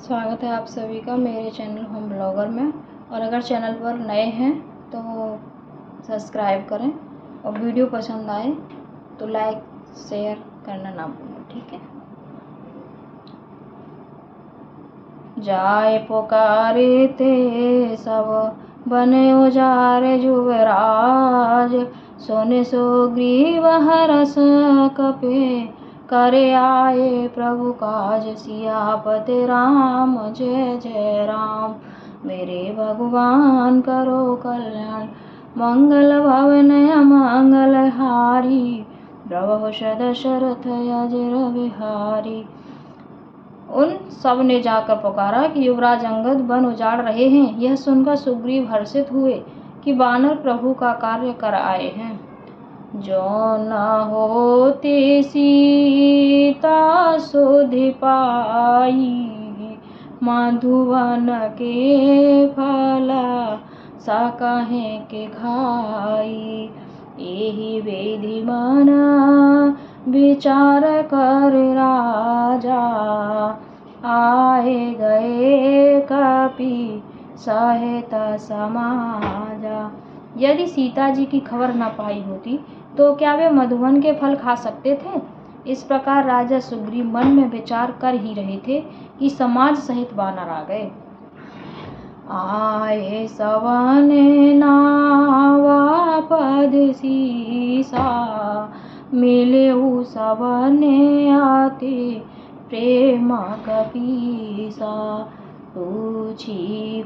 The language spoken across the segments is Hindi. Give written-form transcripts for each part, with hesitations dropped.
स्वागत है आप सभी का मेरे चैनल होम ब्लॉगर में। और अगर चैनल पर नए हैं तो सब्सक्राइब करें और वीडियो पसंद आए तो लाइक शेयर करना ना भूलें, ठीक है। जाए पुकारे ते सब बने उजारे जुवराज, सोने सुग्रीव हरस कपे करे आए प्रभु काज। सियापति राम जय जय राम, मेरे भगवान करो कल्याण। मंगल भवन अमंगल हारी, प्रभु दशरथ अजर बिहारी। उन सब ने जाकर पुकारा कि युवराज अंगद वन उजाड़ रहे हैं। यह सुनकर सुग्रीव हर्षित हुए कि वानर प्रभु का कार्य कर आए हैं। जो न होती सीता सुधि पाई, मधुवन के फला सा कहें के खाई। यही विधि मना विचार कर राजा, आए गए कपि सहिता समाजा। यदि सीता जी की खबर न पाई होती तो क्या वे मधुवन के फल खा सकते थे। इस प्रकार राजा सुग्रीव मन में विचार कर ही रहे थे कि समाज सहित वानर आ गए। आए सवने नावा पद सीसा, मिले सवने आते प्रेम कपीसा। पूछी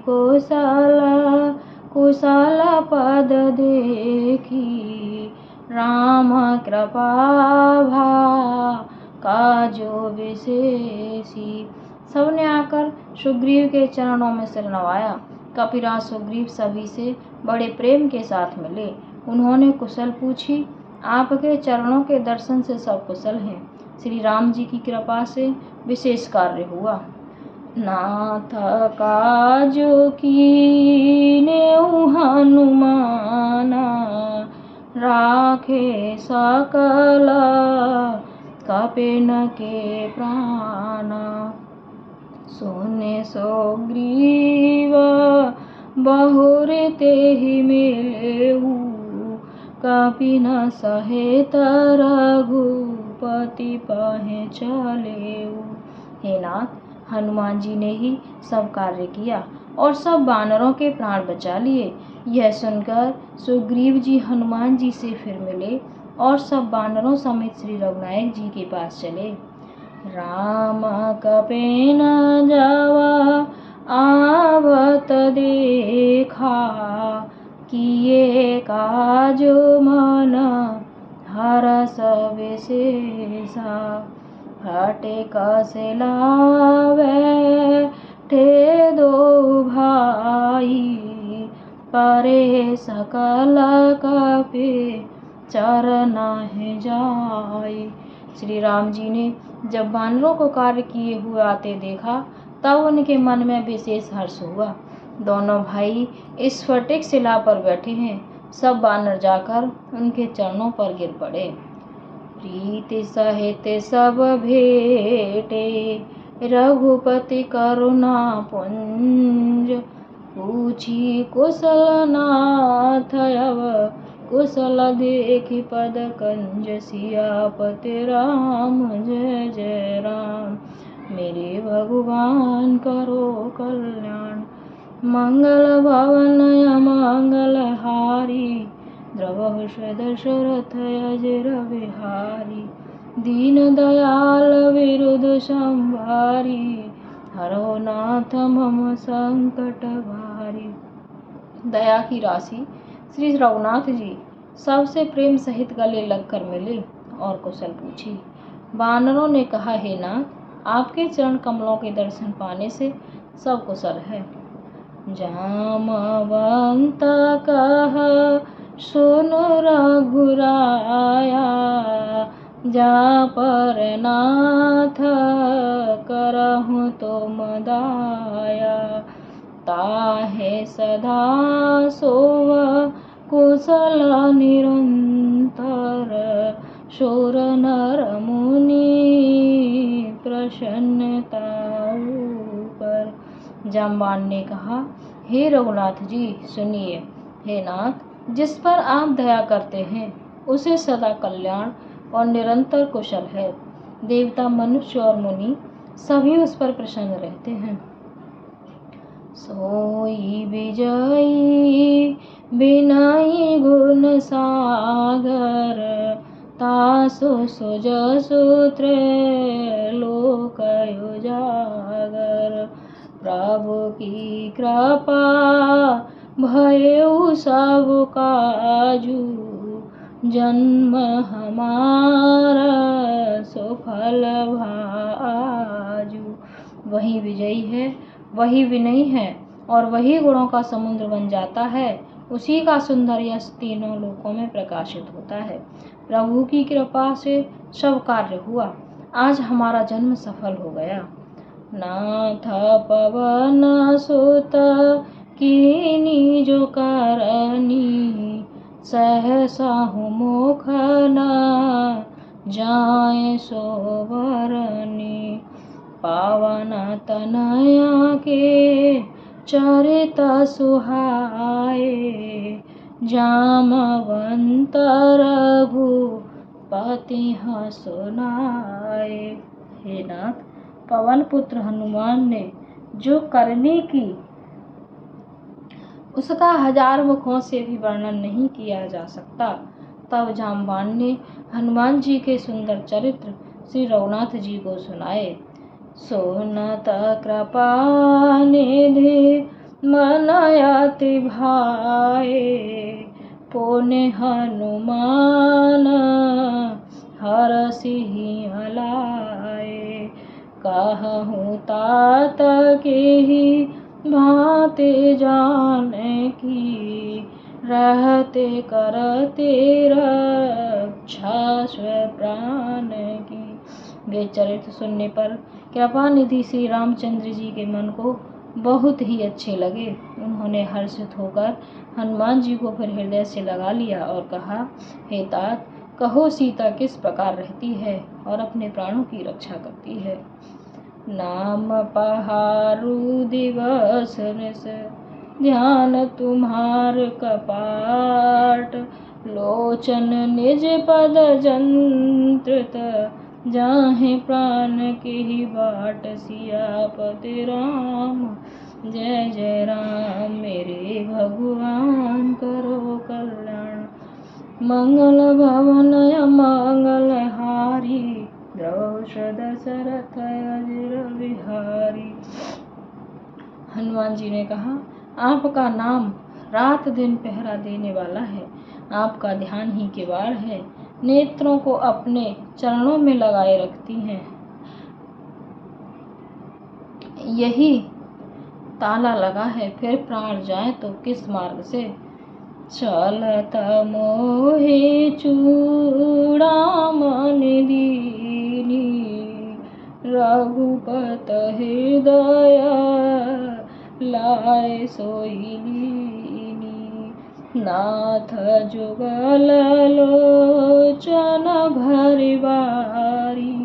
कुशल पद देखी, राम कृपा भा काजो विशेषी। सबने आकर सुग्रीव के चरणों में सिर नवाया। कपिराज सुग्रीव सभी से बड़े प्रेम के साथ मिले। उन्होंने कुशल पूछी। आपके चरणों के दर्शन से सब कुशल हैं। श्री राम जी की कृपा से विशेष कार्य हुआ। नाथ काजो कीने हनुमाना, राखे सकल कपिन के प्राणा। सुने सुग्रीव बहुर तेहि मिलेहु, कपिन सहित रघुपति पहे चलेहु। हे नाथ, हनुमान जी ने ही सब कार्य किया और सब वानरों के प्राण बचा लिए। यह सुनकर सुग्रीव जी हनुमान जी से फिर मिले और सब वानरों समेत श्री रघुनायक जी के पास चले। राम कपिन जावा आवत देखा, किए काजो मन हरस विशेषा। हटे कसे लावे ठे दो भाई, परे सकल कपि चरण जाई। श्री राम जी ने जब वानरों को कार्य किए हुए आते देखा तब उनके मन में विशेष हर्ष हुआ। दोनों भाई स्फटिक शिला पर बैठे हैं। सब वानर जाकर उनके चरणों पर गिर पड़े। प्रीति सहित सब भेटे, रघुपति करुणा पुंज। पूछी कुशल नाथ अब कुशल देखि पद कंज। सियापति राम जय जय राम, मेरे भगवान करो कल्याण। मंगल भवन अमंगल हारी, द्रवहु दशरथ अजर बिहारी। दीन दयाल विरुद्ध संभारी, हरो नाथ मम संकट भारी। दया की राशि श्री रघुनाथ जी सबसे प्रेम सहित गले लगकर मिले और कुशल पूछी। वानरों ने कहा, हे नाथ, आपके चरण कमलों के दर्शन पाने से सब कुशल है। जामवंत कह सुनो रघुराया, जा पर नाथ करहु तुम दाया। ताहे सदा सोव कुशल निरंतर, शूर नर मुनि प्रसन्नता ऊपर। जाम्बान ने कहा, हे रघुनाथ जी सुनिए। हे नाथ, जिस पर आप दया करते हैं उसे सदा कल्याण और निरंतर कुशल है। देवता, मनुष्य और मुनि सभी उस पर प्रसन्न रहते हैं। सोई विजयी बिनाई गुण सागर, तासु सुजसु त्रैलोक उजागर। प्रभु की कृपा भयउ सब काजू, जन्म हमारा सुफल भाजू। वही विजयी है, वही विनयी है और वही गुणों का समुद्र बन जाता है। उसी का सुंदर यश तीनों लोकों में प्रकाशित होता है। प्रभु की कृपा से सब कार्य हुआ। आज हमारा जन्म सफल हो गया। नाथ पवन सुत कीनी जो करनी, सहसा मुख न जाए सोवरनी। पावन तनया के चरित सुहाए, जामवंत रघुपति सुनाए। हे नाथ, पवन पुत्र हनुमान ने जो करनी की उसका 1000 मुखों से भी वर्णन नहीं किया जा सकता। तब जाम्बान ने हनुमान जी के सुंदर चरित्र श्री रघुनाथ जी को सुनाए। सुनत कृपा निधि मन अति भाए, पुण्य हनुमान हरषि हलाए। कहूँ तात के ही भांति जाने की, रहते करते रक्षा प्राण की। वे चरित्र सुनने पर कृपा निधि श्री रामचंद्र जी के मन को बहुत ही अच्छे लगे। उन्होंने हर्षित होकर हनुमान जी को फिर हृदय से लगा लिया और कहा, हे तात, कहो सीता किस प्रकार रहती है और अपने प्राणों की रक्षा करती है। नाम पहारु दिवस निस, ध्यान तुम्हार कपाट। लोचन निज पद जंत्रित, जाहे प्राण की ही बाट। सियापति राम जय जय राम, मेरे भगवान करो कल्याण। मंगल भवन मंगल हारी, द्रौपद दशरथ अजिर बिहारी। हनुमान जी ने कहा, आपका नाम रात दिन पहरा देने वाला है। आपका ध्यान ही किवाड़ है, नेत्रों को अपने चरणों में लगाए रखती हैं। यही ताला लगा है, फिर प्राण जाए तो किस मार्ग से। चलत मोहि चूड़ामणि दीनी, रघुपत हृदय लाए सोई लीनी। नाथ जुगल लोचन भरि बारी,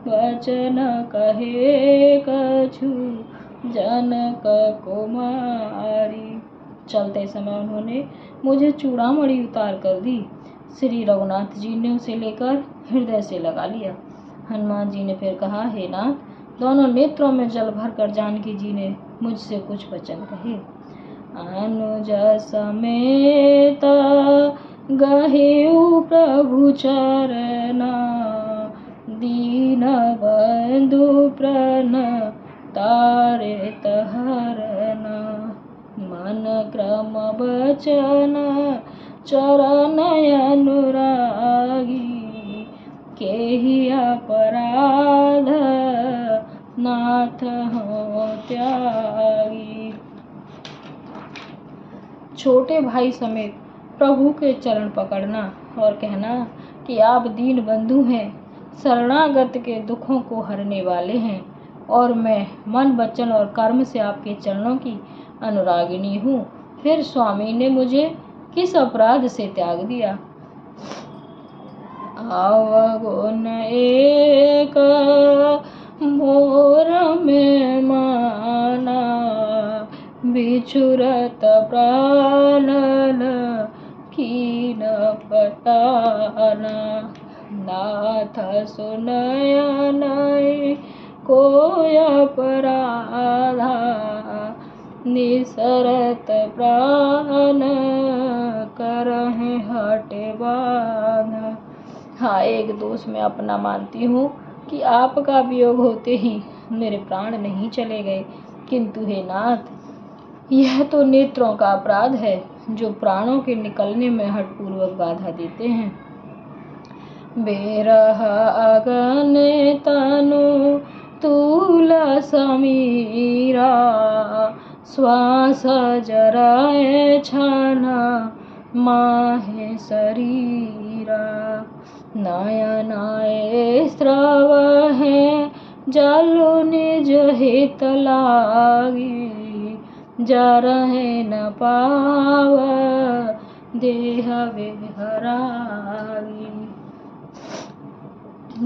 वचन कहे कछु जनक कुमारी। चलते समय उन्होंने मुझे चूड़ामणि उतार कर दी। श्री रघुनाथ जी ने उसे लेकर हृदय से लगा लिया। हनुमान जी ने फिर कहा, हे नाथ, दोनों नेत्रों में जल भरकर जानकी जी ने मुझसे कुछ वचन कहे। अनुज समेत गहेउ प्रभु चरना, दीन बंधु प्रण तारे हरना। मन क्रम बचन चरण अनुरागी, केहि अपराध नाथ हो त्यागी। छोटे भाई समेत प्रभु के चरण पकड़ना और कहना कि आप दीन बंधु हैं, शरणागत के दुखों को हरने वाले हैं और मैं मन वचन और कर्म से आपके चरणों की अनुरागिनी हूँ। फिर स्वामी ने मुझे किस अपराध से त्याग दिया। अवगुण एक मोर में माना, निछुरत प्राणन कीन पटाना। नाथ सुनय नय कोय अपराधा, निसरत प्राण करहि हटे बाधा। हाँ, एक दोष मैं अपना मानती हूँ कि आपका वियोग होते ही मेरे प्राण नहीं चले गए, किंतु हे नाथ, यह तो नेत्रों का अपराध है जो प्राणों के निकलने में हठपूर्वक बाधा देते हैं। बेरह अगने तनु तूल समीरा, श्वास जराए छन माहे शरीरा। नयनाए स्रव है जलु निज हित लागी, जरहि न पाव देह विहरागी।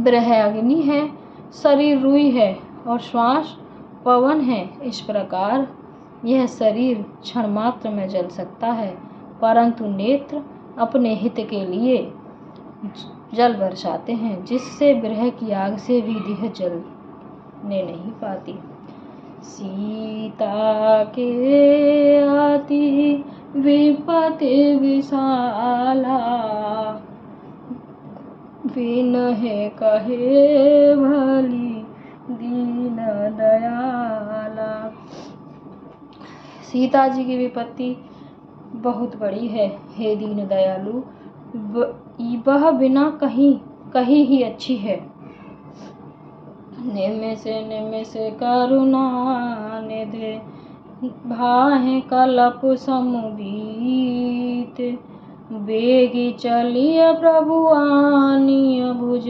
ब्रह अग्नि है, शरीर रुई है और श्वास पवन है। इस प्रकार यह शरीर क्षण मात्र में जल सकता है, परंतु नेत्र अपने हित के लिए जल बरसाते हैं, जिससे ब्रह की आग से भी देह जलने नहीं पाती। सीता के अति विपति विशाला, विनहे कहे भली दीन दयाला। सीता जी की विपत्ति बहुत बड़ी है, हे दीन दयालु, वह बिना कहीं ही अच्छी है। निमिष करुणा निधे, भाहे कलप समुदीत। बेगी चलिय प्रभु आनिय भुज,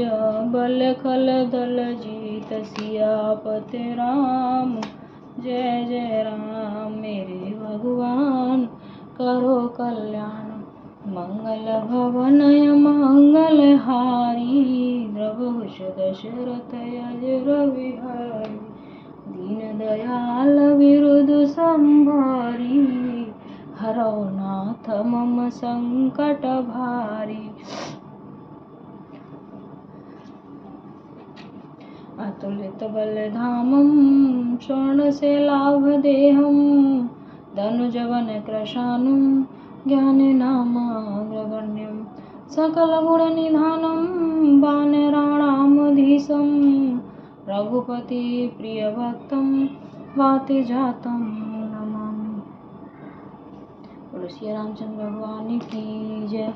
बल खल दल जीत। सियापति राम जय जय राम, मेरे भगवान करो कल्याण। मंगल भवनय मंगल हारी, द्रवहुष दशरथ अजर विहारी। दीन दयाल विरुद्ध संभारी, हरौ नाथ मम संकट भारी। अतुलित बल धामं, स्वर्ण से लाभ देहं। धनुज वन कृशानं, ज्ञान नामाग्रगण्यं। सकल गुण निधानं, वानराणामधीशं। रघुपति प्रिय भक्तं, वाते जातं नमामि। बोलो श्री रामचंद्र भगवान की जय।